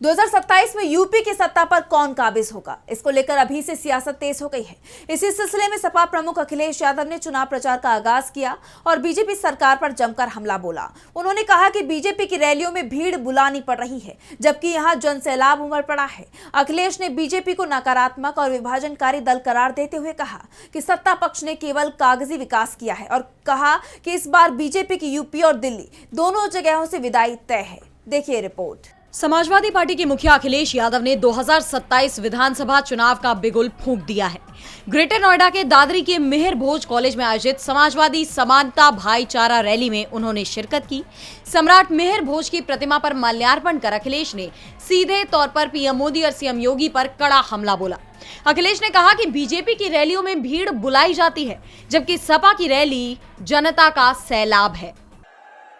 2027 में यूपी की सत्ता पर कौन काबिज होगा, इसको लेकर अभी से सियासत तेज हो गई है। इसी सिलसिले में सपा प्रमुख अखिलेश यादव ने चुनाव प्रचार का आगाज किया और बीजेपी सरकार पर जमकर हमला बोला। उन्होंने कहा कि बीजेपी की रैलियों में भीड़ बुलानी पड़ रही है, जबकि यहां जन सैलाब उमड़ पड़ा है। अखिलेश ने बीजेपी को नकारात्मक और विभाजनकारी दल करार देते हुए कहा कि सत्ता पक्ष ने केवल कागजी विकास किया है और कहा कि इस बार बीजेपी की यूपी और दिल्ली दोनों जगहों से विदाई तय है। देखिए रिपोर्ट। समाजवादी पार्टी के मुखिया अखिलेश यादव ने 2027 विधानसभा चुनाव का बिगुल फूंक दिया है। ग्रेटर नोएडा के दादरी के मेहर भोज कॉलेज में आयोजित समाजवादी समानता भाईचारा रैली में उन्होंने शिरकत की। सम्राट मेहर भोज की प्रतिमा पर माल्यार्पण कर अखिलेश ने सीधे तौर पर पीएम मोदी और सीएम योगी पर कड़ा हमला बोला। अखिलेश ने कहा कि बीजेपी की रैलियों में भीड़ बुलाई जाती है, जबकि सपा की रैली जनता का सैलाब है।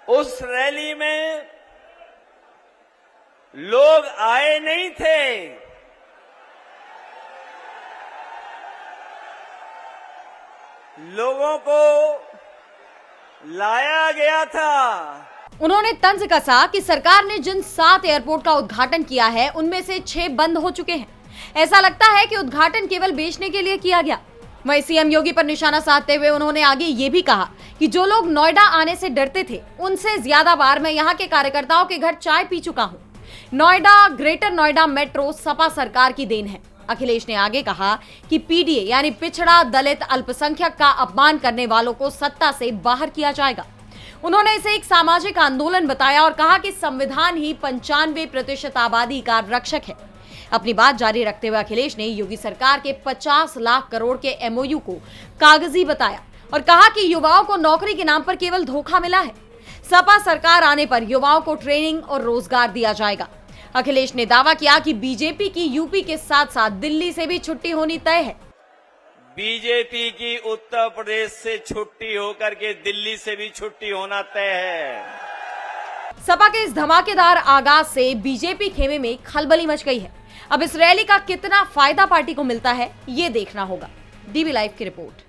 उस रैली में लोग आए नहीं थे, लोगों को लाया गया था। उन्होंने तंज कसा कि सरकार ने जिन 7 एयरपोर्ट का उद्घाटन किया है, उनमें से 6 बंद हो चुके हैं। ऐसा लगता है कि उद्घाटन केवल बेचने के लिए किया गया। वहीं सीएम योगी पर निशाना साधते हुए उन्होंने आगे ये भी कहा कि जो लोग नोएडा आने से डरते थे, उनसे ज्यादा बार मैं यहाँ के कार्यकर्ताओं के घर चाय पी चुका हूँ। नोएडा, ग्रेटर नोएडा मेट्रो सपा सरकार की देन है। अखिलेश ने आगे कहा कि पीडीए यानी पिछड़ा, दलित, अल्पसंख्यक का अपमान करने वालों को सत्ता से बाहर किया जाएगा। उन्होंने इसे एक सामाजिक आंदोलन बताया और कहा कि संविधान ही 95% आबादी का रक्षक है। अपनी बात जारी रखते हुए अखिलेश ने योगी सरकार के 50 लाख करोड़ के एमओयू को कागजी बताया और कहा कि युवाओं को नौकरी के नाम पर केवल धोखा मिला है। सपा सरकार आने पर युवाओं को ट्रेनिंग और रोजगार दिया जाएगा। अखिलेश ने दावा किया कि बीजेपी की यूपी के साथ साथ दिल्ली से भी छुट्टी होनी तय है। बीजेपी की उत्तर प्रदेश से छुट्टी होकर के दिल्ली से भी छुट्टी होना तय है। सपा के इस धमाकेदार आगाज से बीजेपी खेमे में खलबली मच गई है। अब इस रैली का कितना फायदा पार्टी को मिलता है, ये देखना होगा। डीबी लाइव की रिपोर्ट।